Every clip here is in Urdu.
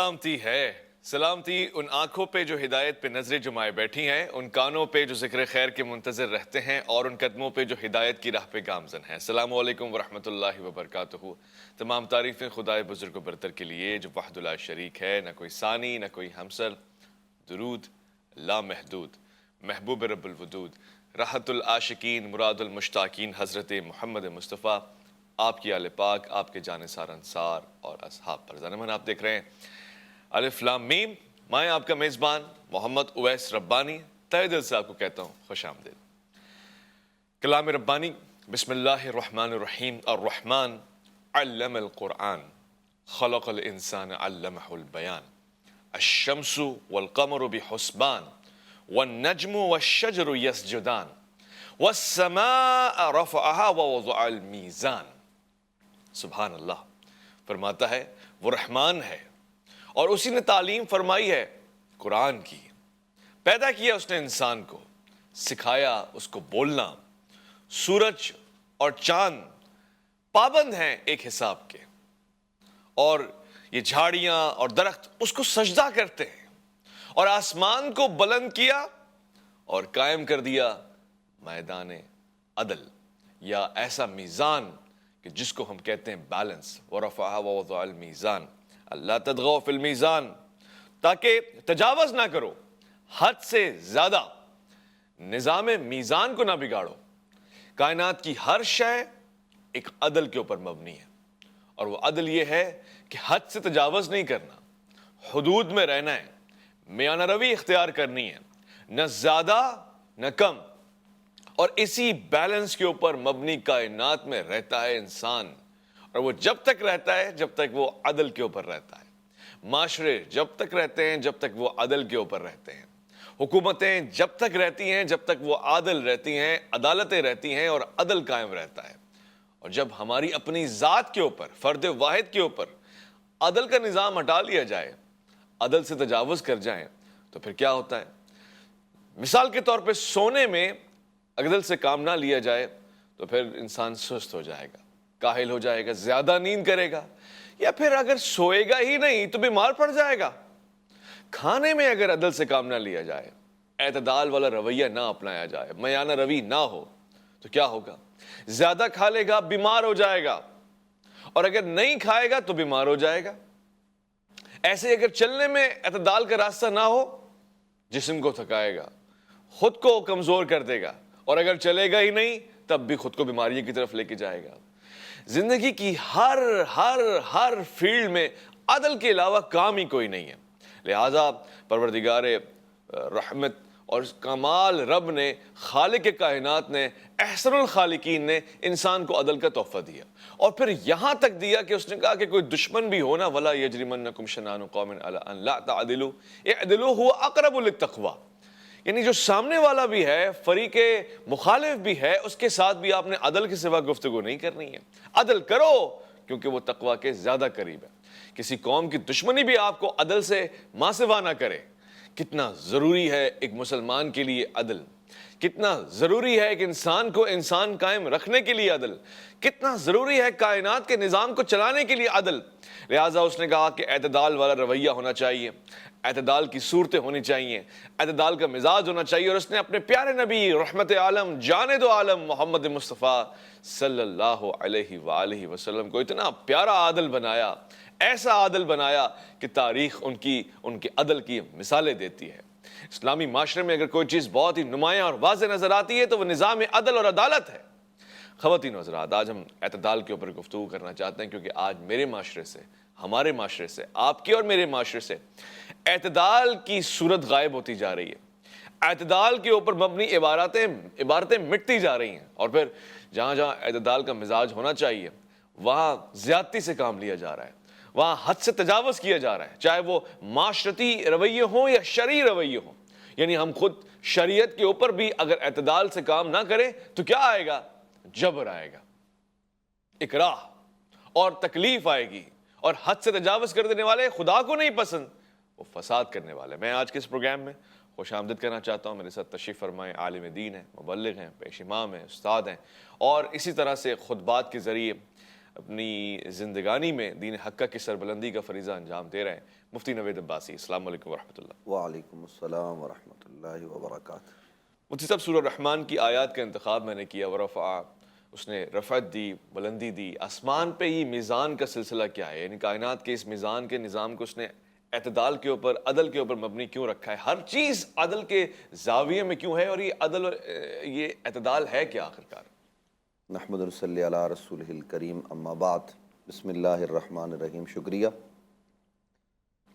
سلامتی ہے، سلامتی ان آنکھوں پہ جو ہدایت پہ نظریں جمائے بیٹھی ہیں، ان کانوں پہ جو ذکر خیر کے منتظر رہتے ہیں اور ان قدموں پہ جو ہدایت کی راہ پہ گامزن ہیں۔ السلام علیکم ورحمۃ اللہ وبرکاتہ۔ تمام تعریفیں خدائے بزرگ و برتر کے لیے جو وحدہ لا شریک ہے، نہ کوئی ثانی نہ کوئی ہمسر۔ درود لامحدود محبوب رب الودود، راحت العاشقین مراد المشتاقین حضرت محمد مصطفیٰ، آپ کی آل پاک، آپ کے جانثار انصار اور اصحاب پر زنمن آپ دیکھ رہے ہیں الف لام میم۔ میں آپ کا میزبان محمد اویس ربانی تہہ دل سے آپ کو کہتا ہوں خوش آمدید۔ کلام ربانی، بسم اللہ الرحمن الرحیم۔ الرحمن علم القرآن خلق الانسان علمہ البیان، الشمس والقمر بحسبان والنجم والشجر یسجدان والسماء رفعها ووضع المیزان۔ سبحان اللہ، فرماتا ہے وہ رحمان ہے اور اسی نے تعلیم فرمائی ہے قرآن کی۔ پیدا کیا اس نے انسان کو، سکھایا اس کو بولنا۔ سورج اور چاند پابند ہیں ایک حساب کے، اور یہ جھاڑیاں اور درخت اس کو سجدہ کرتے ہیں، اور آسمان کو بلند کیا اور قائم کر دیا میدان عدل، یا ایسا میزان کہ جس کو ہم کہتے ہیں بیلنس۔ وَرَفَعَهَا وَوَضَعَ الْمِيزَانَ اللہ تطغوا فی المیزان، تاکہ تجاوز نہ کرو، حد سے زیادہ نظام میزان کو نہ بگاڑو۔ کائنات کی ہر شے ایک عدل کے اوپر مبنی ہے، اور وہ عدل یہ ہے کہ حد سے تجاوز نہیں کرنا، حدود میں رہنا ہے، میانہ روی اختیار کرنی ہے، نہ زیادہ نہ کم۔ اور اسی بیلنس کے اوپر مبنی کائنات میں رہتا ہے انسان، اور وہ جب تک رہتا ہے جب تک وہ عدل کے اوپر رہتا ہے۔ معاشرے جب تک رہتے ہیں جب تک وہ عدل کے اوپر رہتے ہیں۔ حکومتیں جب تک رہتی ہیں جب تک وہ عادل رہتی ہیں، عدالتیں رہتی ہیں اور عدل قائم رہتا ہے۔ اور جب ہماری اپنی ذات کے اوپر، فرد واحد کے اوپر عدل کا نظام ہٹا لیا جائے، عدل سے تجاوز کر جائیں، تو پھر کیا ہوتا ہے؟ مثال کے طور پہ سونے میں عدل سے کام نہ لیا جائے تو پھر انسان سست ہو جائے گا، کاہل ہو جائے گا، زیادہ نیند کرے گا، یا پھر اگر سوئے گا ہی نہیں تو بیمار پڑ جائے گا۔ کھانے میں اگر عدل سے کام نہ لیا جائے، اعتدال والا رویہ نہ اپنایا جائے، میانہ روی نہ ہو، تو کیا ہوگا؟ زیادہ کھا لے گا، بیمار ہو جائے گا، اور اگر نہیں کھائے گا تو بیمار ہو جائے گا۔ ایسے اگر چلنے میں اعتدال کا راستہ نہ ہو، جسم کو تھکائے گا، خود کو کمزور کر دے گا، اور اگر چلے گا ہی نہیں تب بھی خود کو بیماری کی طرف لے کے جائے گا۔ زندگی کی ہر فیلڈ میں عدل کے علاوہ کام ہی کوئی نہیں ہے۔ لہٰذا پروردگار رحمت اور کمال رب نے، خالق کائنات نے، احسن الخالقین نے انسان کو عدل کا تحفہ دیا، اور پھر یہاں تک دیا کہ اس نے کہا کہ کوئی دشمن بھی ہو نا، وَلَا يَجْرِمَنَّكُمْ شَنَآنُ قَوْمٍ عَلَىٰ أَن لَا تَعْدِلُوا اعْدِلُوا هُوَ أَقْرَبُ لِلتَّقْوَىٰ۔ یعنی جو سامنے والا بھی ہے، فریق مخالف بھی ہے، اس کے ساتھ بھی آپ نے عدل کے سوا گفتگو نہیں کرنی ہے۔ عدل کرو کیونکہ وہ تقویٰ کے زیادہ قریب ہے۔ کسی قوم کی دشمنی بھی آپ کو عدل سے ماسوا نہ کرے۔ کتنا ضروری ہے ایک مسلمان کے لیے عدل، کتنا ضروری ہے ایک انسان کو انسان قائم رکھنے کے لیے عدل، کتنا ضروری ہے کائنات کے نظام کو چلانے کے لیے عدل۔ لہٰذا اس نے کہا کہ اعتدال والا رویہ ہونا چاہیے، اعتدال کی صورتیں ہونی چاہیے، اعتدال کا مزاج ہونا چاہیے، اور اس نے اپنے پیارے نبی رحمت عالم جاند و عالم محمد مصطفیٰ صلی اللہ علیہ وآلہ وسلم کو اتنا پیارا عادل بنایا، ایسا عادل بنایا کہ تاریخ ان کے عدل کی مثالیں دیتی ہے۔ اسلامی معاشرے میں اگر کوئی چیز بہت ہی نمایاں اور واضح نظر آتی ہے تو وہ نظام عدل اور عدالت ہے۔ خواتین و حضرات، آج ہم اعتدال کے اوپر گفتگو کرنا چاہتے ہیں، کیونکہ آج میرے معاشرے سے، ہمارے معاشرے سے، آپ کے اور میرے معاشرے سے اعتدال کی صورت غائب ہوتی جا رہی ہے۔ اعتدال کے اوپر مبنی عبارتیں مٹتی جا رہی ہیں، اور پھر جہاں جہاں اعتدال کا مزاج ہونا چاہیے وہاں زیادتی سے کام لیا جا رہا ہے، وہاں حد سے تجاوز کیا جا رہا ہے، چاہے وہ معاشرتی رویے ہوں یا شرعی رویے ہوں۔ یعنی ہم خود شریعت کے اوپر بھی اگر اعتدال سے کام نہ کریں تو کیا آئے گا؟ جبر آئے گا، اکراہ اور تکلیف آئے گی، اور حد سے تجاوز کر دینے والے خدا کو نہیں پسند، وہ فساد کرنے والے۔ میں آج کے اس پروگرام میں خوش آمدید کرنا چاہتا ہوں۔ میرے ساتھ تشریف فرمائے عالم دین ہیں، مبلغ ہیں، پیش امام ہیں، استاد ہیں، اور اسی طرح سے خطبات کے ذریعے اپنی زندگانی میں دین حقہ کی سربلندی کا فریضہ انجام دے رہے ہیں، مفتی نوید عباسی۔ السلام علیکم ورحمۃ اللہ۔ وعلیکم السلام ورحمۃ اللہ وبرکاتہ۔ مفتی صاحب، سورہ رحمان کی آیات کا انتخاب میں نے کیا، ورفع، اس نے رفعت دی، بلندی دی۔ آسمان پہ یہ میزان کا سلسلہ کیا ہے؟ یعنی کائنات کے اس میزان کے نظام کو اس نے اعتدال کے اوپر، عدل کے اوپر مبنی کیوں رکھا ہے؟ ہر چیز عدل کے زاویے میں کیوں ہے، اور یہ عدل اور یہ اعتدال ہے کیا آخرکار؟ نحمد صلی علی رسولہ الکریم، اما بعد، بسم اللہ الرحمن الرحیم۔ شکریہ۔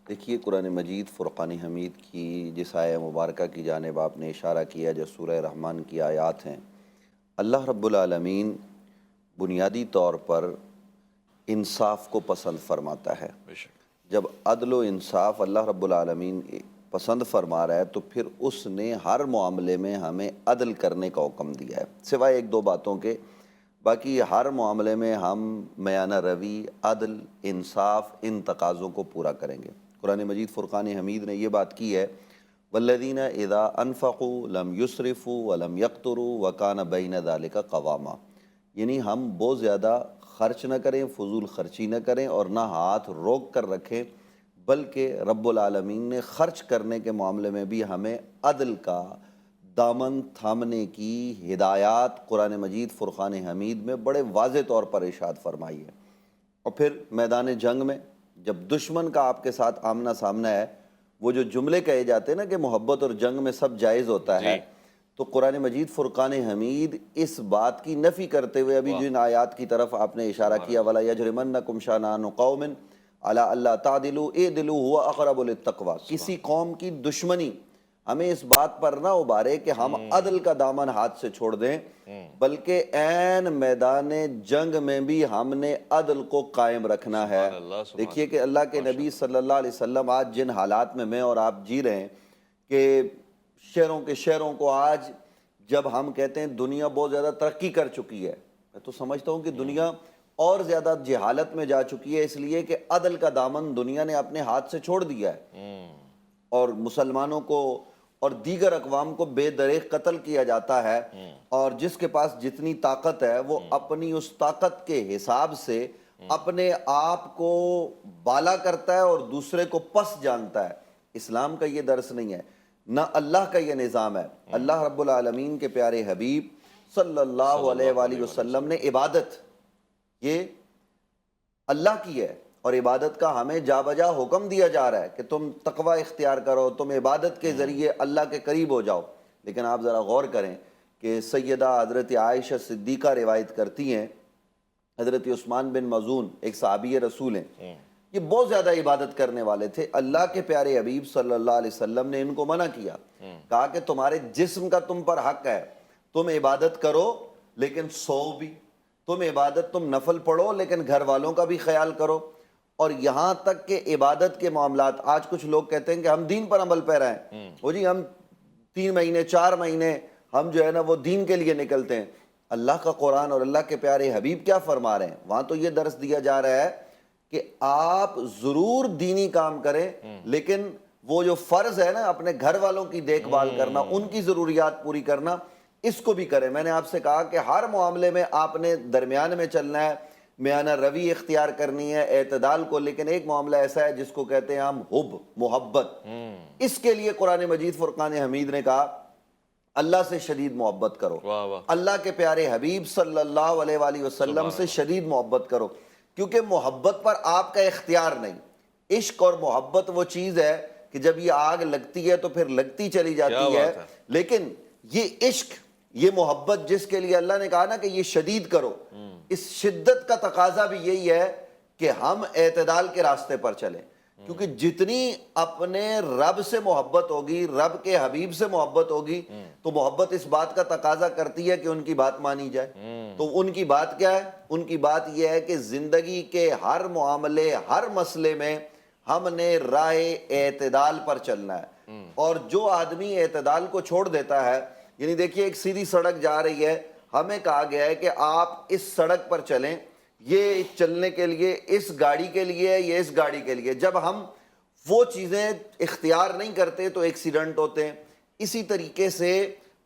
دیکھیے، قرآن مجید فرقان حمید کی جس آیہ مبارکہ کی جانب آپ نے اشارہ کیا، جو سورہ رحمان کی آیات ہیں، اللہ رب العالمین بنیادی طور پر انصاف کو پسند فرماتا ہے۔ بے شک۔ جب عدل و انصاف اللہ رب العالمین پسند فرما رہا ہے تو پھر اس نے ہر معاملے میں ہمیں عدل کرنے کا حکم دیا ہے، سوائے ایک دو باتوں کے۔ باقی ہر معاملے میں ہم میانہ روی، عدل، انصاف، ان تقاضوں کو پورا کریں گے۔ قرآن مجید فرقان حمید نے یہ بات کی ہے، والذین اذا انفقوا لم یسرفوا ولم یقتروا وکان بین ذلک قواما، یعنی ہم بہت زیادہ خرچ نہ کریں، فضول خرچی نہ کریں، اور نہ ہاتھ روک کر رکھیں، بلکہ رب العالمین نے خرچ کرنے کے معاملے میں بھی ہمیں عدل کا دامن تھامنے کی ہدایات قرآن مجید فرقان حمید میں بڑے واضح طور پر ارشاد فرمائی ہے۔ اور پھر میدان جنگ میں جب دشمن کا آپ کے ساتھ آمنا سامنا ہے، وہ جو جملے کہے جاتے ہیں نا کہ محبت اور جنگ میں سب جائز ہوتا ہے، تو قرآن مجید فرقان حمید اس بات کی نفی کرتے ہوئے ابھی جن آیات کی طرف آپ نے اشارہ کیا، وَلَا يَجْرِمَنَّكُمْ شَنَآنُ قَوْمٍ عَلَىٰ أَلَّا تَعْدِلُوا اعْدِلُوا هُوَ أَقْرَبُ لِلتَّقْوَىٰ، کسی قوم کی دشمنی ہمیں اس بات پر نہ ابھارے کہ ہم عدل کا دامن ہاتھ سے چھوڑ دیں، بلکہ عین میدان جنگ میں بھی ہم نے عدل کو قائم رکھنا ہے۔ دیکھیے کہ اللہ کے نبی صلی اللہ علیہ وسلم آج جن حالات میں اور آپ جی رہے ہیں، کہ شہروں کے شہروں کو آج جب ہم کہتے ہیں دنیا بہت زیادہ ترقی کر چکی ہے، میں تو سمجھتا ہوں کہ دنیا اور زیادہ جہالت میں جا چکی ہے، اس لیے کہ عدل کا دامن دنیا نے اپنے ہاتھ سے چھوڑ دیا ہے، اور مسلمانوں کو اور دیگر اقوام کو بے دریغ قتل کیا جاتا ہے، اور جس کے پاس جتنی طاقت ہے وہ اپنی اس طاقت کے حساب سے اپنے آپ کو بالا کرتا ہے اور دوسرے کو پس جانتا ہے۔ اسلام کا یہ درس نہیں ہے، نہ اللہ کا یہ نظام ہے۔ اللہ رب العالمین کے پیارے حبیب صلی اللہ علیہ وآلہ وسلم نے عبادت یہ اللہ کی ہے، اور عبادت کا ہمیں جا بجا حکم دیا جا رہا ہے کہ تم تقوی اختیار کرو، تم عبادت کے ذریعے اللہ کے قریب ہو جاؤ۔ لیکن آپ ذرا غور کریں کہ سیدہ حضرت عائشہ صدیقہ روایت کرتی ہیں، حضرت عثمان بن مظعون ایک صحابی رسول ہیں، یہ بہت زیادہ عبادت کرنے والے تھے۔ اللہ کے پیارے حبیب صلی اللہ علیہ وسلم نے ان کو منع کیا، کہا کہ تمہارے جسم کا تم پر حق ہے، تم عبادت کرو لیکن سو بھی، تم عبادت تم نفل پڑھو لیکن گھر والوں کا بھی خیال کرو۔ اور یہاں تک کہ عبادت کے معاملات، آج کچھ لوگ کہتے ہیں کہ ہم دین پر عمل پیرا ہیں، وہ جی ہم 3 مہینے 4 مہینے ہم جو ہے نا وہ دین کے لیے نکلتے ہیں۔ اللہ کا قرآن اور اللہ کے پیارے حبیب کیا فرما رہے ہیں؟ وہاں تو یہ درس دیا جا رہا ہے کہ آپ ضرور دینی کام کریں، لیکن وہ جو فرض ہے نا اپنے گھر والوں کی دیکھ بھال کرنا، ان کی ضروریات پوری کرنا، اس کو بھی کریں۔ میں نے آپ سے کہا کہ ہر معاملے میں آپ نے درمیان میں چلنا ہے، میانہ روی اختیار کرنی ہے، اعتدال کو۔ لیکن ایک معاملہ ایسا ہے جس کو کہتے ہیں ہم حب، محبت، اس کے لیے قرآن مجید فرقان حمید نے کہا اللہ سے شدید محبت کرو، اللہ کے پیارے حبیب صلی اللہ علیہ وآلہ وسلم سے شدید محبت کرو، کیونکہ محبت پر آپ کا اختیار نہیں۔ عشق اور محبت وہ چیز ہے کہ جب یہ آگ لگتی ہے تو پھر لگتی چلی جاتی ہے، لیکن یہ عشق، یہ محبت جس کے لیے اللہ نے کہا نا کہ یہ شدید کرو، اس شدت کا تقاضا بھی یہی ہے کہ ہم اعتدال کے راستے پر چلیں، کیونکہ جتنی اپنے رب سے محبت ہوگی، رب کے حبیب سے محبت ہوگی، تو محبت اس بات کا تقاضا کرتی ہے کہ ان کی بات مانی جائے۔ تو ان کی بات کیا ہے؟ ان کی بات یہ ہے کہ زندگی کے ہر معاملے، ہر مسئلے میں ہم نے راہ اعتدال پر چلنا ہے، اور جو آدمی اعتدال کو چھوڑ دیتا ہے، یعنی دیکھیے ایک سیدھی سڑک جا رہی ہے، ہمیں کہا گیا ہے کہ آپ اس سڑک پر چلیں، یہ چلنے کے لیے اس گاڑی کے لیے یا اس گاڑی کے لیے۔ جب ہم وہ چیزیں اختیار نہیں کرتے تو ایکسیڈنٹ ہوتے ہیں۔ اسی طریقے سے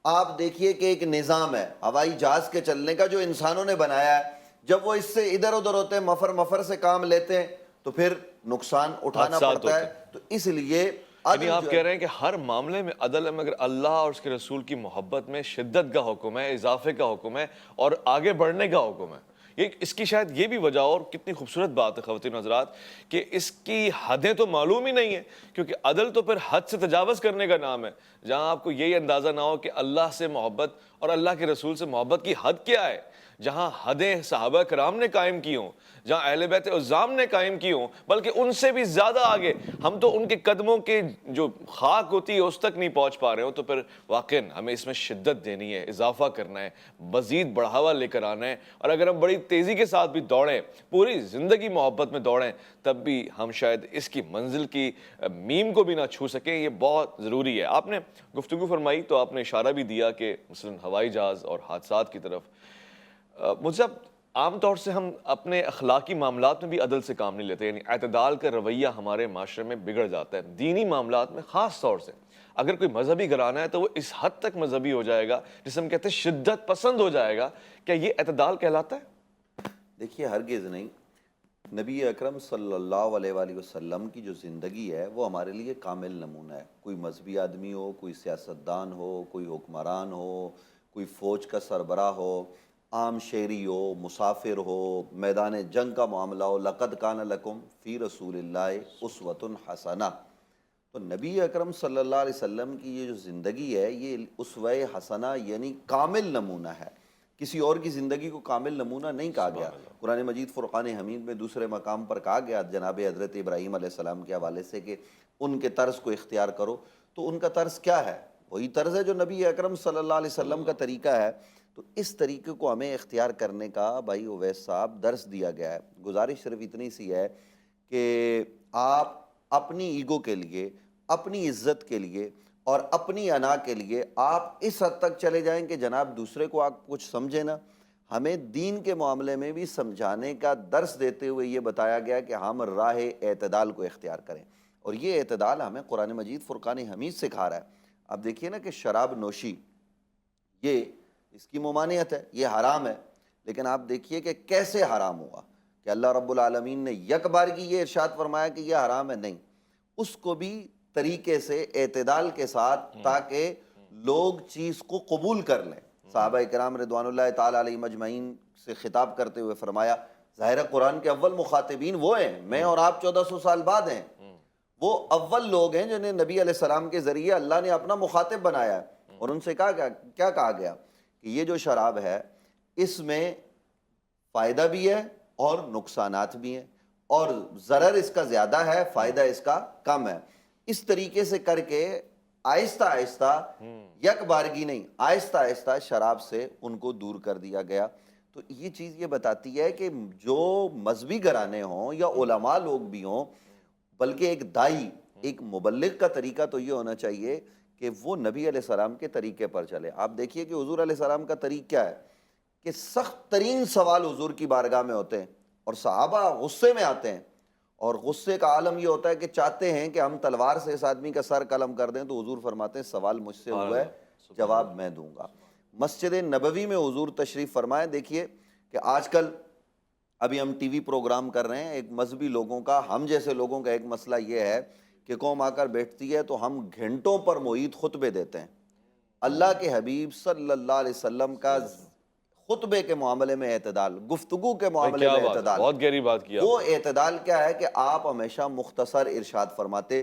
آپ دیکھیے کہ ایک نظام ہے ہوائی جہاز کے چلنے کا جو انسانوں نے بنایا ہے، جب وہ اس سے ادھر ادھر ہوتے ہیں، مفر سے کام لیتے ہیں، تو پھر نقصان اٹھانا حادثات پڑتا ہے۔ ہوتے تو اس لیے یعنی عدل آپ جو کہہ ہے، رہے ہیں کہ ہر معاملے میں عدل ہے، مگر اللہ اور اس کے رسول کی محبت میں شدت کا حکم ہے، اضافے کا حکم ہے اور آگے بڑھنے کا حکم ہے۔ یہ اس کی شاید یہ بھی وجہ، اور کتنی خوبصورت بات ہے خواتین و حضرات، کہ اس کی حدیں تو معلوم ہی نہیں ہیں، کیونکہ عدل تو پھر حد سے تجاوز کرنے کا نام ہے، جہاں آپ کو یہی اندازہ نہ ہو کہ اللہ سے محبت اور اللہ کے رسول سے محبت کی حد کیا ہے، جہاں حدیں صحابہ کرام نے قائم کی ہوں، جہاں اہل بیت عظام نے قائم کی ہوں، بلکہ ان سے بھی زیادہ آگے ہم تو ان کے قدموں کے جو خاک ہوتی ہے اس تک نہیں پہنچ پا رہے ہوں، تو پھر واقعاً ہمیں اس میں شدت دینی ہے، اضافہ کرنا ہے، مزید بڑھاوا لے کر آنا ہے، اور اگر ہم بڑی تیزی کے ساتھ بھی دوڑیں، پوری زندگی محبت میں دوڑیں، تب بھی ہم شاید اس کی منزل کی میم کو بھی نہ چھو سکیں۔ یہ بہت ضروری ہے۔ آپ نے گفتگو فرمائی تو آپ نے اشارہ بھی دیا کہ مثلاً ہوائی جہاز اور حادثات کی طرف، مجھے اب عام طور سے ہم اپنے اخلاقی معاملات میں بھی عدل سے کام نہیں لیتے، یعنی اعتدال کا رویہ ہمارے معاشرے میں بگڑ جاتا ہے، دینی معاملات میں خاص طور سے اگر کوئی مذہبی گھرانہ ہے تو وہ اس حد تک مذہبی ہو جائے گا جسے ہم کہتے ہیں شدت پسند ہو جائے گا۔ کیا یہ اعتدال کہلاتا ہے؟ دیکھیے ہرگز نہیں۔ نبی اکرم صلی اللہ علیہ وآلہ وسلم کی جو زندگی ہے وہ ہمارے لیے کامل نمونہ ہے۔ کوئی مذہبی آدمی ہو، کوئی سیاستدان ہو، کوئی حکمران ہو، کوئی فوج کا سربراہ ہو، عام شہری ہو، مسافر ہو، میدان جنگ کا معاملہ ہو، لقد کان لکم فی رسول اللہ اسوۃ حسنہ۔ تو نبی اکرم صلی اللہ علیہ وسلم کی یہ جو زندگی ہے یہ اسوہ حسنہ یعنی کامل نمونہ ہے۔ کسی اور کی زندگی کو کامل نمونہ نہیں کہا گیا۔ قرآن مجید فرقان حمید میں دوسرے مقام پر کہا گیا جناب حضرت ابراہیم علیہ السلام کے حوالے سے کہ ان کے طرز کو اختیار کرو، تو ان کا طرز کیا ہے؟ وہی طرز ہے جو نبی اکرم صلی اللہ علیہ وسلم کا طریقہ ہے۔ تو اس طریقے کو ہمیں اختیار کرنے کا بھائی اویس صاحب درس دیا گیا ہے۔ گزارش صرف اتنی سی ہے کہ آپ اپنی ایگو کے لیے، اپنی عزت کے لیے اور اپنی انا کے لیے آپ اس حد تک چلے جائیں کہ جناب دوسرے کو آپ کچھ سمجھیں نا۔ ہمیں دین کے معاملے میں بھی سمجھانے کا درس دیتے ہوئے یہ بتایا گیا کہ ہم راہ اعتدال کو اختیار کریں، اور یہ اعتدال ہمیں قرآن مجید فرقان حمید سکھا رہا ہے۔ اب دیکھیے نا کہ شراب نوشی یہ اس کی ممانعت ہے، یہ حرام ہے، لیکن آپ دیکھیے کہ کیسے حرام ہوا کہ اللہ رب العالمین نے یک بار کی یہ ارشاد فرمایا کہ یہ حرام ہے، نہیں، اس کو بھی طریقے سے اعتدال کے ساتھ تاکہ لوگ چیز کو قبول کر لیں۔ صحابہ کرام رضوان اللہ تعالیٰ علیہ مجمعین سے خطاب کرتے ہوئے فرمایا، ظاہر قرآن کے اول مخاطبین وہ ہیں، میں اور آپ 1400 سال بعد ہیں، وہ اول لوگ ہیں جنہیں نبی علیہ السلام کے ذریعے اللہ نے اپنا مخاطب بنایا ہے، اور ان سے کیا کہا گیا کہ یہ جو شراب ہے اس میں فائدہ بھی ہے اور نقصانات بھی ہیں، اور ضرر اس کا زیادہ ہے، فائدہ اس کا کم ہے۔ اس طریقے سے کر کے آہستہ آہستہ، یک بارگی نہیں، آہستہ آہستہ شراب سے ان کو دور کر دیا گیا۔ تو یہ چیز یہ بتاتی ہے کہ جو مذہبی گھرانے ہوں یا علماء لوگ بھی ہوں، بلکہ ایک دائی، ایک مبلغ کا طریقہ تو یہ ہونا چاہیے کہ وہ نبی علیہ السلام کے طریقے پر چلے۔ آپ دیکھیے کہ حضور علیہ السلام کا طریق کیا ہے کہ سخت ترین سوال حضور کی بارگاہ میں ہوتے ہیں، اور صحابہ غصے میں آتے ہیں، اور غصے کا عالم یہ ہوتا ہے کہ چاہتے ہیں کہ ہم تلوار سے اس آدمی کا سر قلم کر دیں، تو حضور فرماتے ہیں سوال مجھ سے ہوا ہے، جواب میں دوں گا۔ مسجد نبوی میں حضور تشریف فرمائے۔ دیکھیے کہ آج کل ابھی ہم ٹی وی پروگرام کر رہے ہیں، ایک مذہبی لوگوں کا، ہم جیسے لوگوں کا ایک مسئلہ یہ ہے کہ قوم آ کر بیٹھتی ہے تو ہم گھنٹوں پر معید خطبے دیتے ہیں۔ اللہ کے حبیب صلی اللہ علیہ وسلم کا خطبے کے معاملے میں اعتدال، گفتگو کے معاملے میں اعتدال، بہت گہری بات کیا۔ وہ اعتدال کیا ہے کہ آپ ہمیشہ مختصر ارشاد فرماتے،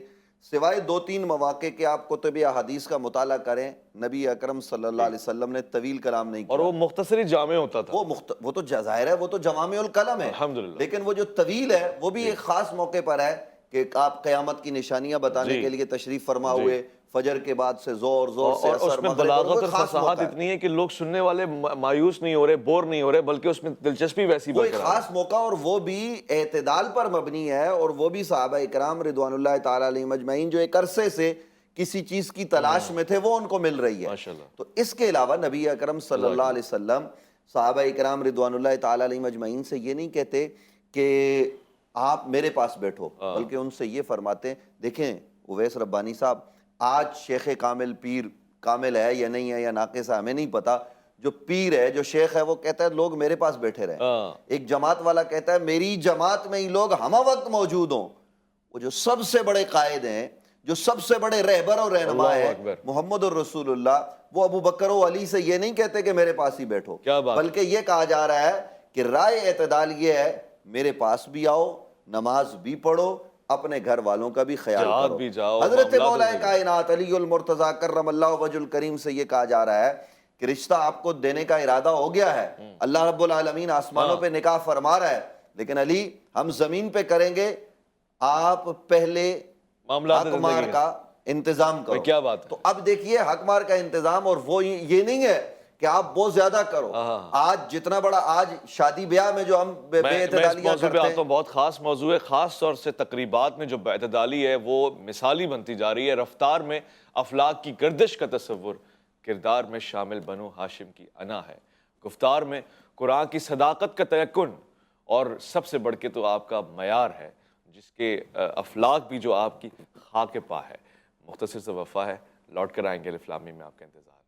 سوائے 2-3 مواقع کے آپ کتب احادیث کا مطالعہ کریں، نبی اکرم صلی اللہ علیہ وسلم نے طویل کلام نہیں کیا، اور وہ مختصری جامع ہوتا تھا۔ وہ تو ظاہر ہے، وہ تو جوامع الکلم ہے، الحمدللہ۔ لیکن وہ جو طویل ہے وہ بھی ایک خاص موقع پر ہے کہ آپ قیامت کی نشانیاں بتانے کے لیے تشریف فرما ہوئے، فجر کے بعد سے زور سے اور اثر اس میں مغرب، بلاغت اور فصاحت اتنی ہے کہ لوگ سننے والے مایوس نہیں ہو رہے، بور نہیں ہو رہے، بلکہ اس میں دلچسپی ویسی وہ ایک برقرار ہے۔ خاص موقع، اور وہ بھی اعتدال پر مبنی ہے، اور وہ بھی صحابہ اکرام رضوان اللہ تعالیٰ علیہ مجمعین جو ایک عرصے سے کسی چیز کی تلاش میں تھے وہ ان کو مل رہی ہے۔ ماشاءاللہ۔ تو اس کے علاوہ نبی اکرم صلی اللہ علیہ وسلم صحابہ اکرام رضوان اللہ تعالیٰ علیہ مجمعین سے یہ نہیں کہتے کہ آپ میرے پاس بیٹھو، بلکہ ان سے یہ فرماتے ہیں، دیکھیں اویس ربانی صاحب، آج شیخ کامل پیر کامل ہے یا نہیں ہے یا ناقص ہے ہمیں نہیں پتا، جو پیر ہے، جو شیخ ہے، وہ کہتا ہے لوگ میرے پاس بیٹھے رہیں. ایک جماعت والا کہتا ہے میری جماعت میں ہی لوگ ہمہ وقت موجود ہوں. وہ جو سب سے بڑے قائد ہیں، جو سب سے بڑے رہبر اور رہنما اللہ ہیں اکبر. محمد الرسول اللہ، وہ ابو بکر و علی سے یہ نہیں کہتے کہ میرے پاس ہی بیٹھو، کیا بات ہے. بلکہ یہ کہا جا رہا ہے کہ رائے اعتدال یہ ہے میرے پاس بھی آؤ، نماز بھی پڑھو، اپنے گھر والوں کا بھی خیال جہاد کرو. بھی جاؤ، حضرت معاملات مولا بھی جاؤ. کائنات علی المرتضیٰ کرم اللہ وجہ الکریم سے یہ کہا جا رہا ہے کہ رشتہ آپ کو دینے کا ارادہ ہو گیا ہے، اللہ رب العالمین آسمانوں پہ نکاح فرما رہا ہے، لیکن علی ہم زمین پہ کریں گے، آپ پہلے معاملات حق مار زندگی کا انتظام کرو. کیا بات ہے. تو اب دیکھیے حق مار کا انتظام، اور وہ یہ نہیں ہے کہ آپ بہت زیادہ کرو. آج جتنا بڑا آج شادی بیاہ میں جو ہم بے میں اس اعتدالیاں موضوع پہ کرتے آتا ہیں، ہوں. بہت خاص موضوع ہے، خاص طور سے تقریبات میں جو بے اعتدالی ہے وہ مثالی بنتی جا رہی ہے. رفتار میں افلاک کی گردش کا تصور، کردار میں شامل بنو ہاشم کی انا ہے، گفتار میں قرآن کی صداقت کا تیقن، اور سب سے بڑھ کے تو آپ کا معیار ہے جس کے افلاک بھی جو آپ کی خاک پا ہے. مختصر سے وفا ہے. لوٹ کر آئیں گے الف لام میم میں، آپ کا انتظار ہے.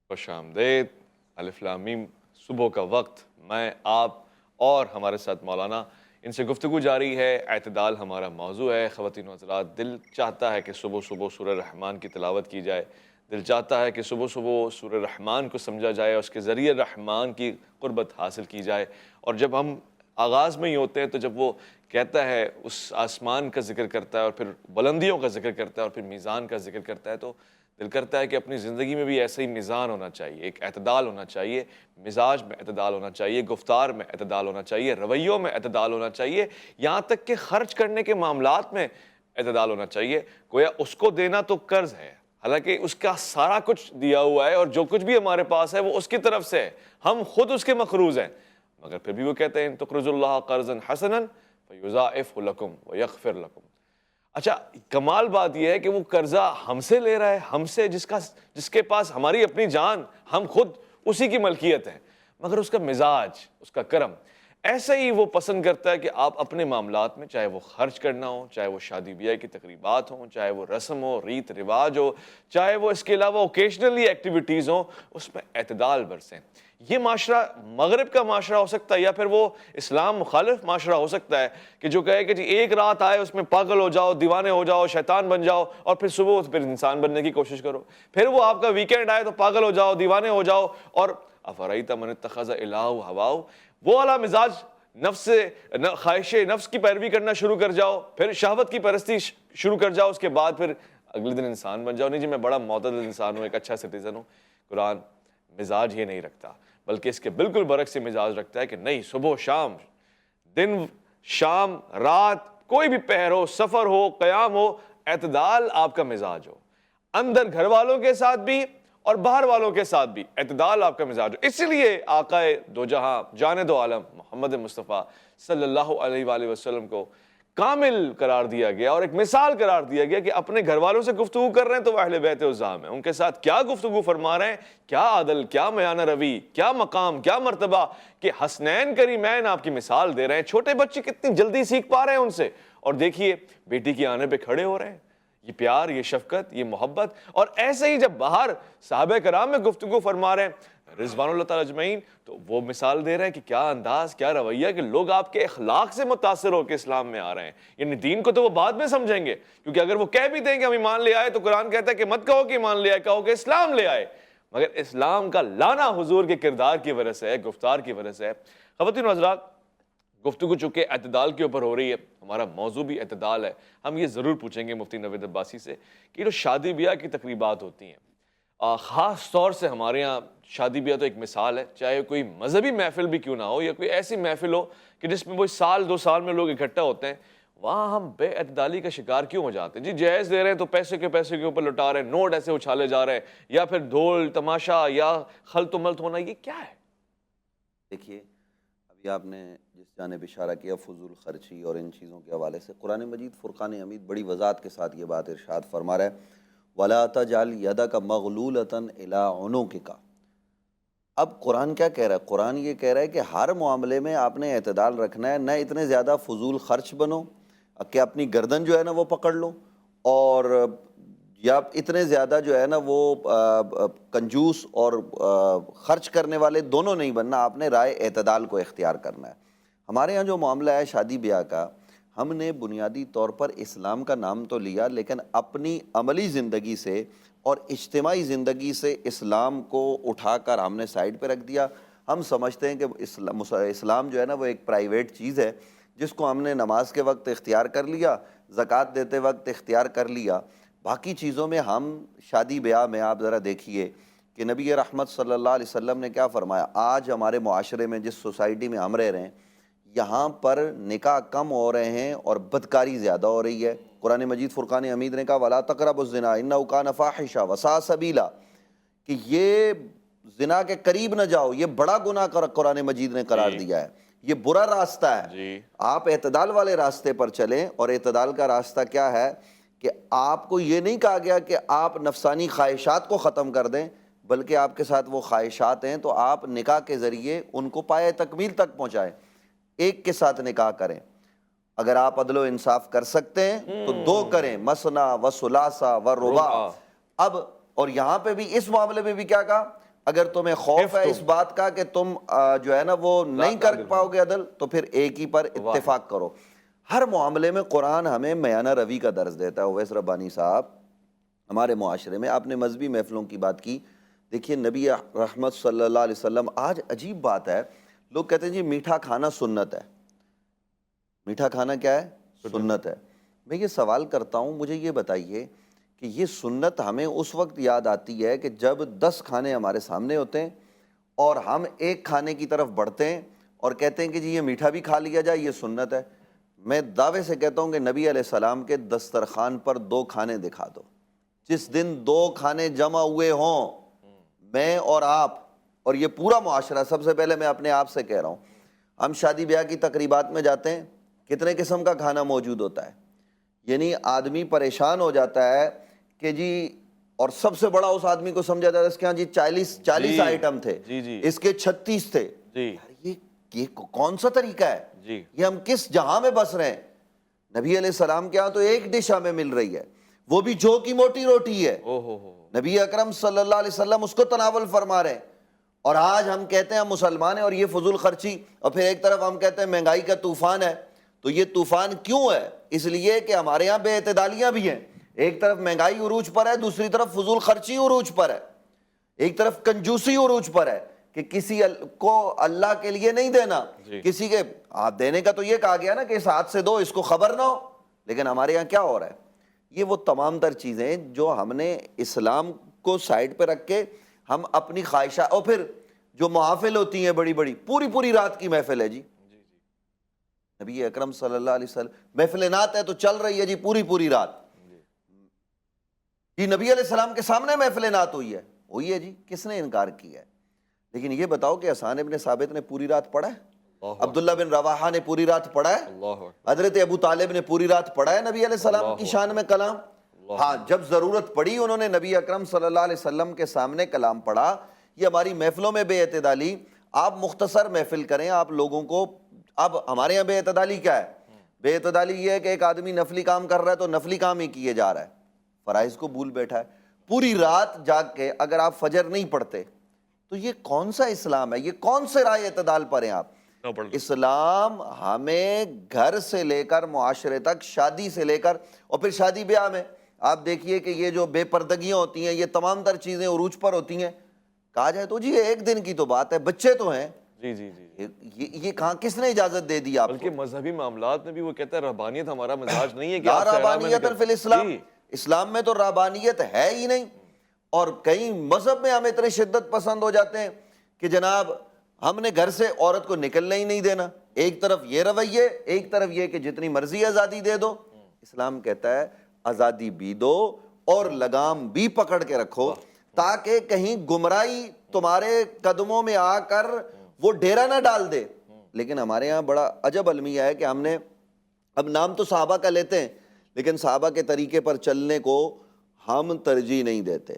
خوش آمدید. الف لام میم، صبح کا وقت. میں، آپ اور ہمارے ساتھ مولانا، ان سے گفتگو جاری ہے. اعتدال ہمارا موضوع ہے. خواتین و حضرات، دل چاہتا ہے کہ صبح صبح سورہ رحمان کی تلاوت کی جائے. دل چاہتا ہے کہ صبح صبح سورہ رحمان کو سمجھا جائے، اس کے ذریعے رحمان کی قربت حاصل کی جائے. اور جب ہم آغاز میں ہی ہوتے ہیں تو جب وہ کہتا ہے، اس آسمان کا ذکر کرتا ہے اور پھر بلندیوں کا ذکر کرتا ہے اور پھر میزان کا ذکر کرتا ہے، تو دل کرتا ہے کہ اپنی زندگی میں بھی ایسا ہی میزان ہونا چاہیے، ایک اعتدال ہونا چاہیے، مزاج میں اعتدال ہونا چاہیے، گفتار میں اعتدال ہونا چاہیے، رویوں میں اعتدال ہونا چاہیے، یہاں تک کہ خرچ کرنے کے معاملات میں اعتدال ہونا چاہیے. گویا اس کو دینا تو قرض ہے، حالانکہ اس کا سارا کچھ دیا ہوا ہے اور جو کچھ بھی ہمارے پاس ہے وہ اس کی طرف سے ہے، ہم خود اس کے مقروض ہیں. مگر پھر بھی وہ کہتے ہیں تقرضوا اللہ قرضا حسنا فیضاعفہ لکم ویغفر لکم. اچھا، کمال بات یہ ہے کہ وہ قرضہ ہم سے لے رہا ہے، ہم سے، جس کے پاس ہماری اپنی جان، ہم خود اسی کی ملکیت ہیں، مگر اس کا مزاج، اس کا کرم ایسے ہی وہ پسند کرتا ہے کہ آپ اپنے معاملات میں، چاہے وہ خرچ کرنا ہو، چاہے وہ شادی بیاہ کی تقریبات ہوں، چاہے وہ رسم ہو، ریت رواج ہو، چاہے وہ اس کے علاوہ اوکیشنلی ایکٹیویٹیز ہوں، اس میں اعتدال برسیں. یہ معاشرہ مغرب کا معاشرہ ہو سکتا ہے، یا پھر وہ اسلام مخالف معاشرہ ہو سکتا ہے کہ جو کہے کہ جی ایک رات آئے اس میں پاگل ہو جاؤ، دیوانے ہو جاؤ، شیطان بن جاؤ، اور پھر صبح پھر انسان بننے کی کوشش کرو. پھر وہ آپ کا ویکینڈ آئے تو پاگل ہو جاؤ، دیوانے ہو جاؤ، اور افرأیت من اتخذ الہہ ہواہ، وہ والا مزاج، نفس خواہش نفس کی پیروی کرنا شروع کر جاؤ، پھر شہوت کی پرستی شروع کر جاؤ، اس کے بعد پھر اگلے دن انسان بن جاؤ. نہیں جی میں بڑا معتدل انسان ہوں، ایک اچھا سٹیزن ہوں. قرآن مزاج یہ نہیں رکھتا، بلکہ اس کے بالکل برعکس سے مزاج رکھتا ہے کہ نہیں، صبح شام، دن شام رات، کوئی بھی پہر ہو، سفر ہو، قیام ہو، اعتدال آپ کا مزاج ہو. اندر گھر والوں کے ساتھ بھی اور باہر والوں کے ساتھ بھی اعتدال آپ کا مزاج ہو. اسی لیے آقا دو جہاں، جان دو عالم محمد مصطفیٰ صلی اللہ علیہ وآلہ وسلم کو کامل قرار دیا گیا اور ایک مثال قرار دیا گیا کہ اپنے گھر والوں سے گفتگو کر رہے ہیں تو وہ اہل بیت عظام ہیں، ان کے ساتھ کیا گفتگو فرما رہے ہیں، کیا عدل، کیا میانہ روی، کیا مقام، کیا مرتبہ، کہ حسنین کریمین آپ کی مثال دے رہے ہیں. چھوٹے بچے کتنی جلدی سیکھ پا رہے ہیں ان سے، اور دیکھیے بیٹی کے آنے پہ کھڑے ہو رہے ہیں. یہ پیار، یہ شفقت، یہ محبت. اور ایسے ہی جب باہر صحابہ کرام میں گفتگو فرما رہے ہیں رضوان اللہ تعالی اجمعین، تو وہ مثال دے رہے ہیں کہ کیا انداز، کیا رویہ، کہ لوگ آپ کے اخلاق سے متاثر ہو کے اسلام میں آ رہے ہیں. یعنی دین کو تو وہ بعد میں سمجھیں گے، کیونکہ اگر وہ کہہ بھی دیں کہ ہم ایمان لے آئے تو قرآن کہتا ہے کہ مت کہو کہ ایمان لے آئے، کہو کہ اسلام لے آئے. مگر اسلام کا لانا حضور کے کردار کی وجہ سے ہے، گفتار کی وجہ سے ہے. خواتین و حضرات، گفتگو چونکہ اعتدال کے اوپر ہو رہی ہے، ہمارا موضوع بھی اعتدال ہے. ہم یہ ضرور پوچھیں گے مفتی نوید عباسی سے کہ جو شادی بیاہ کی تقریبات ہوتی ہیں، خاص طور سے ہمارے ہاں شادی بیاہ تو ایک مثال ہے، چاہے کوئی مذہبی محفل بھی کیوں نہ ہو یا کوئی ایسی محفل ہو کہ جس میں وہ سال دو سال میں لوگ اکٹھا ہوتے ہیں، وہاں ہم بے اعتدالی کا شکار کیوں ہو جاتے ہیں؟ جی جہیز دے رہے ہیں تو پیسے کے اوپر لٹا رہے ہیں، نوٹ ایسے اچھالے جا رہے ہیں، یا پھر ڈھول تماشا یا خلط و ملط ہونا، یہ کیا ہے؟ دیکھیے ابھی یہ آپ نے جس جانب اشارہ کیا فضول خرچی اور ان چیزوں کے حوالے سے، قرآن مجید فرقان حمید بڑی وضاحت کے ساتھ یہ بات ارشاد فرما رہا ہے، وَلَا تَجْعَلْ يَدَكَ مَغْلُولَةً إِلَىٰ عُنُقِكَ۔ اب قرآن کیا کہہ رہا ہے؟ قرآن یہ کہہ رہا ہے کہ ہر معاملے میں آپ نے اعتدال رکھنا ہے، نہ اتنے زیادہ فضول خرچ بنو کہ اپنی گردن جو ہے نا وہ پکڑ لو، اور یا اتنے زیادہ جو ہے نا وہ کنجوس اور خرچ کرنے والے دونوں نہیں بننا، آپ نے رائے اعتدال کو اختیار کرنا ہے۔ ہمارے ہاں جو معاملہ ہے شادی بیاہ کا، ہم نے بنیادی طور پر اسلام کا نام تو لیا، لیکن اپنی عملی زندگی سے اور اجتماعی زندگی سے اسلام کو اٹھا کر ہم نے سائڈ پہ رکھ دیا۔ ہم سمجھتے ہیں کہ اسلام جو ہے نا وہ ایک پرائیویٹ چیز ہے، جس کو ہم نے نماز کے وقت اختیار کر لیا، زکوٰۃ دیتے وقت اختیار کر لیا، باقی چیزوں میں ہم شادی بیاہ میں آپ ذرا دیکھیے کہ نبی رحمت صلی اللہ علیہ وسلم نے کیا فرمایا۔ آج ہمارے معاشرے میں جس سوسائٹی میں ہم رہ رہے ہیں، یہاں پر نکاح کم ہو رہے ہیں اور بدکاری زیادہ ہو رہی ہے۔ قرآن مجید فرقان حمید نے کہا وَلَا تَقْرَبُوا الزِّنَا إِنَّهُ كَانَ فَاحِشًا وَسَاءَ سَبِيلًا، کہ یہ زنا کے قریب نہ جاؤ، یہ بڑا گناہ قرآن مجید نے قرار دیا ہے، یہ برا راستہ ہے۔ آپ اعتدال والے راستے پر چلیں، اور اعتدال کا راستہ کیا ہے کہ آپ کو یہ نہیں کہا گیا کہ آپ نفسانی خواہشات کو ختم کر دیں، بلکہ آپ کے ساتھ وہ خواہشات ہیں تو آپ نکاح کے ذریعے ان کو پائے تکمیل تک پہنچائیں، ایک کے ساتھ نکاح کریں۔ اگر آپ عدل و انصاف کر سکتے ہیں تو دو کریں، مثنا و ثلاثہ و رباع۔ اب اور یہاں پہ بھی اس معاملے میں بھی کیا کہا، اگر تمہیں خوف ہے اس بات کا کہ تم جو ہے نا وہ نہیں کر پاؤ گے عدل، تو پھر ایک ہی پر اتفاق کرو۔ ہر معاملے میں قرآن ہمیں میانہ روی کا درس دیتا ہے۔ اویس ربانی صاحب، ہمارے معاشرے میں آپ نے مذہبی محفلوں کی بات کی، دیکھیے نبی رحمت صلی اللہ علیہ وسلم، آج عجیب بات ہے، لوگ کہتے ہیں جی میٹھا کھانا سنت ہے۔ میٹھا کھانا کیا ہے؟ سنت ہے۔ میں یہ سوال کرتا ہوں، مجھے یہ بتائیے کہ یہ سنت ہمیں اس وقت یاد آتی ہے کہ جب 10 کھانے ہمارے سامنے ہوتے ہیں اور ہم ایک کھانے کی طرف بڑھتے ہیں اور کہتے ہیں کہ جی یہ میٹھا بھی کھا لیا جائے، یہ سنت ہے۔ میں دعوے سے کہتا ہوں کہ نبی علیہ السلام کے دسترخوان پر 2 کھانے دکھا دو، جس دن 2 کھانے جمع ہوئے ہوں، میں اور آپ اور یہ پورا معاشرہ، سب سے پہلے میں اپنے آپ سے کہہ رہا ہوں، ہم شادی بیاہ کی تقریبات میں جاتے ہیں، کتنے قسم کا کھانا موجود ہوتا ہے، یعنی آدمی پریشان ہو جاتا ہے کہ جی، اور سب سے بڑا اس آدمی کو سمجھا جاتا ہے اس کے ہاں جی 40 آئٹم تھے، اس کے 36 تھے۔ یار یہ کون سا طریقہ ہے؟ یہ ہم کس جہاں میں بس رہے ہیں؟ نبی علیہ السلام کے ہاں تو ایک ڈش ہمیں مل رہی ہے، وہ بھی جو کی موٹی روٹی ہے، نبی اکرم صلی اللہ علیہ وسلم اس کو تناول فرما رہے ہیں، اور آج ہم کہتے ہیں ہم مسلمان ہیں اور یہ فضول خرچی، اور پھر ایک طرف ہم کہتے ہیں مہنگائی کا طوفان ہے۔ تو یہ طوفان کیوں ہے؟ اس لیے کہ ہمارے یہاں بے اعتدالیاں بھی ہیں، ایک طرف مہنگائی عروج پر ہے، دوسری طرف فضول خرچی عروج پر ہے، ایک طرف کنجوسی عروج پر ہے کہ کسی کو اللہ کے لیے نہیں دینا، کسی کے ہاتھ دینے کا تو یہ کہا گیا نا کہ اس ہاتھ سے دو، اس کو خبر نہ ہو، لیکن ہمارے یہاں کیا ہو رہا ہے؟ یہ وہ تمام تر چیزیں جو ہم نے اسلام کو سائڈ پہ رکھ کے ہم اپنی خواہشات، اور پھر جو محافل ہوتی ہیں بڑی بڑی، پوری رات کی محفل ہے جی، نبی اکرم صلی اللہ علیہ وسلم، محفل نعت ہے تو چل رہی ہے جی پوری رات، جی نبی علیہ السلام کے سامنے محفل نعت ہوئی ہے جی، کس نے انکار کیا ہے؟ لیکن یہ بتاؤ کہ حسان ابن ثابت نے پوری رات پڑھا ہے؟ عبداللہ بن رواحہ نے پوری رات پڑھا ہے؟ حضرت ابو طالب نے پوری رات پڑھا ہے نبی علیہ السلام کی شان میں کلام؟ ہاں، جب ضرورت پڑی انہوں نے نبی اکرم صلی اللہ علیہ وسلم کے سامنے کلام پڑھا۔ یہ ہماری محفلوں میں بے اعتدالی، آپ مختصر محفل کریں، آپ لوگوں کو، اب ہمارے یہاں بے اعتدالی کیا ہے؟ بے اعتدالی یہ ہے کہ ایک آدمی نفلی کام کر رہا ہے تو نفلی کام ہی کیے جا رہا ہے، فرائض کو بھول بیٹھا ہے، پوری رات جاگ کے اگر آپ فجر نہیں پڑھتے تو یہ کون سا اسلام ہے؟ یہ کون سے رائے اعتدال پر ہیں آپ؟ اسلام ہمیں گھر سے لے کر معاشرے تک، شادی سے لے کر، اور پھر شادی بیاہ میں آپ دیکھیے کہ یہ جو بے پردگیاں ہوتی ہیں، یہ تمام تر چیزیں عروج پر ہوتی ہیں۔ کہا جائے تو جی ایک دن کی تو بات ہے، بچے تو ہیں، یہ کہاں، کس نے اجازت دے دی آپ کو؟ بلکہ مذہبی معاملات میں بھی وہ کہتا ہے رہبانیت ہمارا مزاج نہیں ہے کہ لا رہبانیت فی الاسلام، اسلام میں تو رہبانیت ہے ہی نہیں۔ اور کئی مذہب میں ہم اتنے شدت پسند ہو جاتے ہیں کہ جناب ہم نے گھر سے عورت کو نکلنا ہی نہیں دینا، ایک طرف یہ رویے، ایک طرف یہ کہ جتنی مرضی آزادی دے دو۔ اسلام کہتا ہے آزادی بھی دو اور لگام بھی پکڑ کے رکھو، تاکہ کہیں گمراہی تمہارے قدموں میں آ کر وہ ڈیرا نہ ڈال دے۔ لیکن ہمارے یہاں بڑا عجب المیہ ہے کہ ہم نے اب نام تو صحابہ کا لیتے ہیں لیکن صحابہ کے طریقے پر چلنے کو ہم ترجیح نہیں دیتے.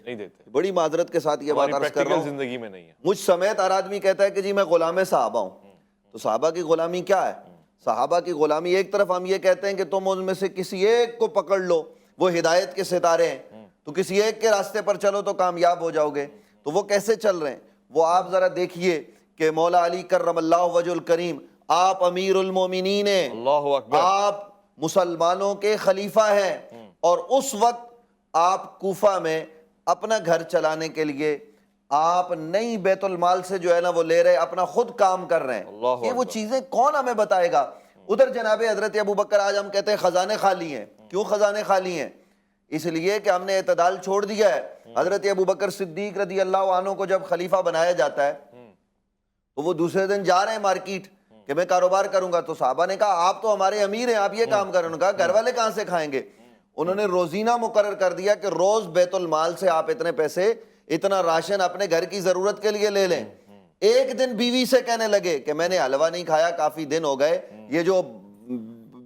بڑی معذرت کے ساتھ یہ بات عرض کر رہا ہوں, زندگی میں نہیں ہے. مجھ سمیت ہر آدمی کہتا ہے کہ جی میں غلام صحابہ ہوں. تو صحابہ کی غلامی کیا ہے؟ صحابہ کی غلامی ایک طرف ہم یہ کہتے ہیں کہ تم ان میں سے کسی ایک کو پکڑ لو, وہ ہدایت کے ستارے ہیں, تو کسی ایک کے راستے پر چلو تو کامیاب ہو جاؤ گے. تو وہ کیسے چل رہے ہیں؟ وہ آپ ذرا دیکھیے کہ مولا علی کرم اللہ وجہ الکریم, آپ امیر المومنین ہیں, اللہ اکبر, آپ مسلمانوں کے خلیفہ ہیں, اور اس وقت آپ کوفہ میں اپنا گھر چلانے کے لیے آپ نئی بیت المال سے جو ہے نا وہ لے رہے, اپنا خود کام کر رہے ہیں. یہ وہ چیزیں کون ہمیں بتائے گا؟ ادھر جناب حضرت ابوبکر, آج ہم کہتے ہیں خزانے خالی ہیں. کیوں خزانے خالی ہیں؟ اس لیے کہ ہم نے اعتدال چھوڑ دیا ہے. حضرت ابوبکر صدیق رضی اللہ عنہ کو جب خلیفہ بنایا جاتا ہے تو وہ دوسرے دن جا رہے ہیں مارکیٹ کہ میں کاروبار کروں گا. تو صحابہ نے کہا آپ تو ہمارے امیر ہیں, آپ یہ کام کریں. انہوں نے کہا گھر والے کہاں سے کھائیں گے؟ انہوں نے روزینہ مقرر کر دیا کہ روز بیت المال سے آپ اتنے پیسے, اتنا راشن اپنے گھر کی ضرورت کے لیے لے لیں. ایک دن بیوی سے کہنے لگے کہ میں نے حلوہ نہیں کھایا, کافی دن ہو گئے, یہ جو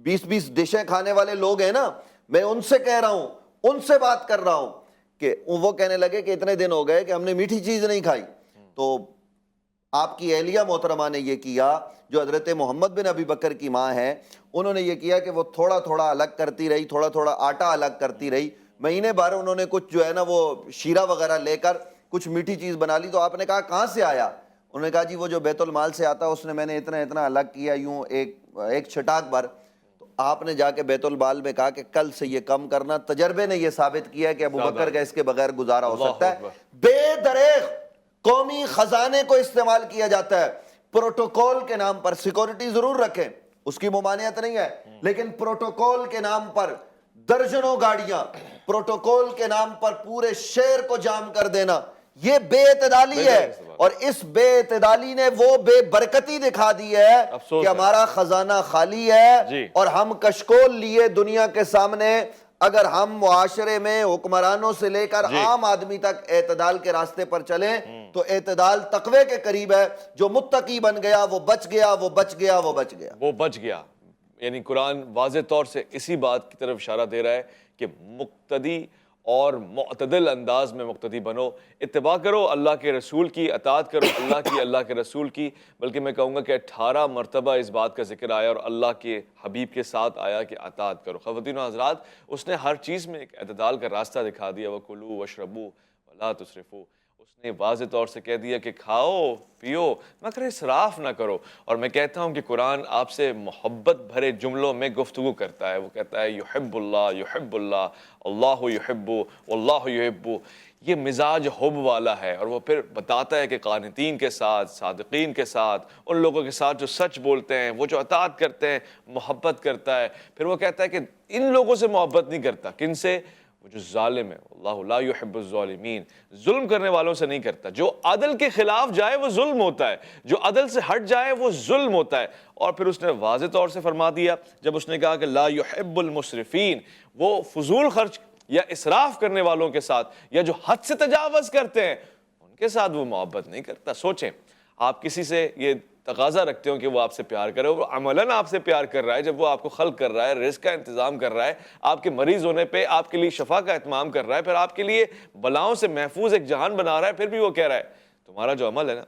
20 ڈشیں کھانے والے لوگ ہیں نا, میں ان سے کہہ رہا ہوں, ان سے بات کر رہا ہوں. کہ وہ کہنے لگے کہ اتنے دن ہو گئے کہ ہم نے میٹھی چیز نہیں کھائی. تو آپ کی اہلیہ محترمہ نے یہ کیا, جو حضرت محمد بن ابی بکر کی ماں ہے, انہوں نے یہ کیا کہ وہ تھوڑا تھوڑا الگ کرتی رہی, تھوڑا تھوڑا آٹا الگ کرتی رہی. مہینے بھر انہوں نے کچھ جو ہے نا وہ شیرہ وغیرہ لے کر کچھ میٹھی چیز بنا لی. تو آپ نے کہا کہاں سے آیا؟ انہوں نے کہا جی وہ جو بیت المال سے آتا اس نے میں نے اتنا اتنا الگ کیا, یوں ایک چھٹاک بھر. تو آپ نے جا کے بیت المال میں کہا کہ کل سے یہ کم کرنا. تجربے نے یہ ثابت کیا ہے کہ ابوبکر کا اس کے بغیر گزارا ہو سکتا ہے. بے دریغ قومی خزانے کو استعمال کیا جاتا ہے پروٹوکول کے نام پر. سیکورٹی ضرور رکھیں, اس کی ممانعت نہیں ہے, لیکن پروٹوکول کے نام پر درجنوں گاڑیاں, پروٹوکول کے نام پر پورے شہر کو جام کر دینا, یہ بے اعتدالی ہے. اور اس بے اعتدالی نے وہ بے برکتی دکھا دی ہے کہ ہمارا خزانہ خالی ہے اور ہم کشکول لیے دنیا کے سامنے. اگر ہم معاشرے میں حکمرانوں سے لے کر عام آدمی تک اعتدال کے راستے پر چلیں تو اعتدال تقوی کے قریب ہے. جو متقی بن گیا وہ بچ گیا, وہ بچ گیا, وہ بچ گیا, وہ بچ گیا. یعنی قرآن واضح طور سے اسی بات کی طرف اشارہ دے رہا ہے کہ مقتدی اور معتدل انداز میں مقتدی بنو, اتباع کرو اللہ کے رسول کی, اطاعت کرو اللہ کی, اللہ کے رسول کی. بلکہ میں کہوں گا کہ 18 مرتبہ اس بات کا ذکر آیا اور اللہ کے حبیب کے ساتھ آیا کہ اطاعت کرو. خواتین و حضرات, اس نے ہر چیز میں ایک اعتدال کا راستہ دکھا دیا. وَكُلُوا وَاشْرَبُوا وَلَا تُسْرِفُوا. اس نے واضح طور سے کہہ دیا کہ کھاؤ پیو مگر اسراف نہ کرو. اور میں کہتا ہوں کہ قرآن آپ سے محبت بھرے جملوں میں گفتگو کرتا ہے. وہ کہتا ہے یحب اللہ, اللہ یحب واللہ یحب. یہ مزاج حب والا ہے. اور وہ پھر بتاتا ہے کہ قانتین کے ساتھ, صادقین کے ساتھ, ان لوگوں کے ساتھ جو سچ بولتے ہیں, وہ جو اطاعت کرتے ہیں, محبت کرتا ہے. پھر وہ کہتا ہے کہ ان لوگوں سے محبت نہیں کرتا. کن سے؟ وہ جو ظالم ہے. اللہ لا یحب الظالمین, ظلم کرنے والوں سے نہیں کرتا. جو عدل کے خلاف جائے وہ ظلم ہوتا ہے, جو عدل سے ہٹ جائے وہ ظلم ہوتا ہے. اور پھر اس نے واضح طور سے فرما دیا جب اس نے کہا کہ لا یحب المسرفین, وہ فضول خرچ یا اسراف کرنے والوں کے ساتھ یا جو حد سے تجاوز کرتے ہیں ان کے ساتھ وہ محبت نہیں کرتا. سوچیں, آپ کسی سے یہ تقاضا رکھتے ہو کہ وہ آپ سے پیار کرے, وہ عملاً آپ سے پیار کر رہا ہے. جب وہ آپ کو خلق کر رہا ہے, رزق کا انتظام کر رہا ہے, آپ کے مریض ہونے پہ آپ کے لیے شفا کا اہتمام کر رہا ہے, پھر آپ کے لیے بلاؤں سے محفوظ ایک جہان بنا رہا ہے, پھر بھی وہ کہہ رہا ہے تمہارا جو عمل ہے نا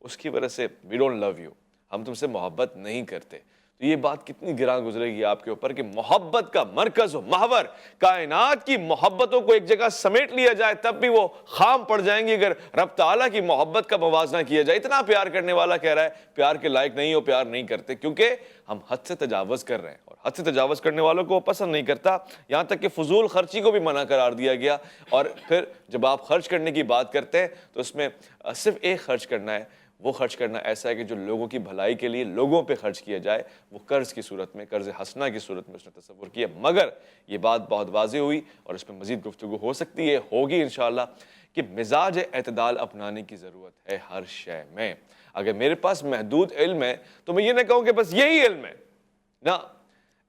اس کی وجہ سے we don't love you, ہم تم سے محبت نہیں کرتے. تو یہ بات کتنی گراں گزرے گی آپ کے اوپر کہ محبت کا مرکز و محور, کائنات کی محبتوں کو ایک جگہ سمیٹ لیا جائے تب بھی وہ خام پڑ جائیں گی اگر رب تعالیٰ کی محبت کا موازنہ کیا جائے. اتنا پیار کرنے والا کہہ رہا ہے پیار کے لائق نہیں ہو, پیار نہیں کرتے, کیونکہ ہم حد سے تجاوز کر رہے ہیں. اور حد سے تجاوز کرنے والوں کو پسند نہیں کرتا. یہاں تک کہ فضول خرچی کو بھی منع قرار دیا گیا. اور پھر جب آپ خرچ کرنے کی بات کرتے ہیں تو اس میں صرف ایک خرچ کرنا ہے, وہ خرچ کرنا ایسا ہے کہ جو لوگوں کی بھلائی کے لیے لوگوں پہ خرچ کیا جائے, وہ قرض کی صورت میں, قرض حسنہ کی صورت میں اس نے تصور کیا. مگر یہ بات بہت واضح ہوئی اور اس پہ مزید گفتگو ہو سکتی ہے, ہوگی انشاءاللہ, کہ مزاج اعتدال اپنانے کی ضرورت ہے ہر شے میں. اگر میرے پاس محدود علم ہے تو میں یہ نہ کہوں کہ بس یہی علم ہے نا.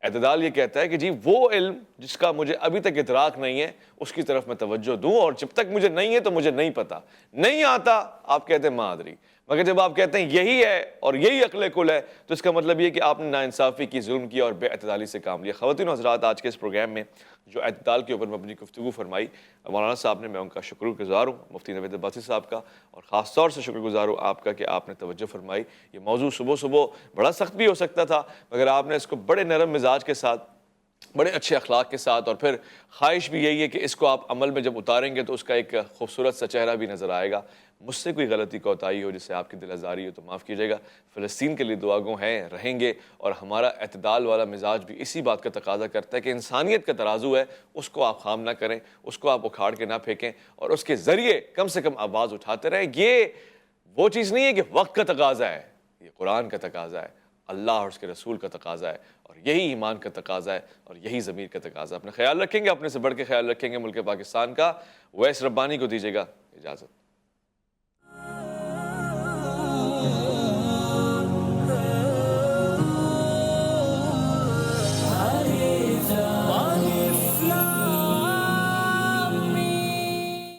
اعتدال یہ کہتا ہے کہ جی وہ علم جس کا مجھے ابھی تک ادراک نہیں ہے اس کی طرف میں توجہ دوں, اور جب تک مجھے نہیں ہے تو مجھے نہیں پتا, نہیں آتا آپ کہتے ہیں ما ادری، مگر جب آپ کہتے ہیں یہی ہے اور یہی عقل کل ہے تو اس کا مطلب یہ کہ آپ نے ناانصافی کی، ظلم کیا اور بے اعتدالی سے کام لیا۔ خواتین و حضرات، آج کے اس پروگرام میں جو اعتدال کے اوپر میں اپنی گفتگو فرمائی مولانا صاحب نے، میں ان کا شکر گزار ہوں، مفتی نوید عباسی صاحب کا، اور خاص طور سے شکر گزار ہوں آپ کا کہ آپ نے توجہ فرمائی۔ یہ موضوع صبح صبح بڑا سخت بھی ہو سکتا تھا، مگر آپ نے اس کو بڑے نرم مزاج کے ساتھ، بڑے اچھے اخلاق کے ساتھ، اور پھر خواہش بھی یہی ہے کہ اس کو آپ عمل میں جب اتاریں گے تو اس کا ایک خوبصورت سا چہرہ بھی نظر آئے گا۔ مجھ سے کوئی غلطی کوتاہی ہو جس سے آپ کی دل آزاری ہو تو معاف کیجیے گا۔ فلسطین کے لیے دعا گو ہیں، رہیں گے، اور ہمارا اعتدال والا مزاج بھی اسی بات کا تقاضا کرتا ہے کہ انسانیت کا ترازو ہے، اس کو آپ خام نہ کریں، اس کو آپ اکھاڑ کے نہ پھینکیں، اور اس کے ذریعے کم سے کم آواز اٹھاتے رہیں۔ یہ وہ چیز نہیں ہے کہ وقت کا تقاضا ہے، یہ قرآن کا تقاضا ہے، اللہ اور اس کے رسول کا تقاضا ہے، اور یہی ایمان کا تقاضا ہے، اور یہی ضمیر کا تقاضا ہے۔ اپنا خیال رکھیں گے، اپنے سے بڑھ کے خیال رکھیں گے ملک پاکستان کا۔ ویس ربانی کو دیجیے گا اجازت۔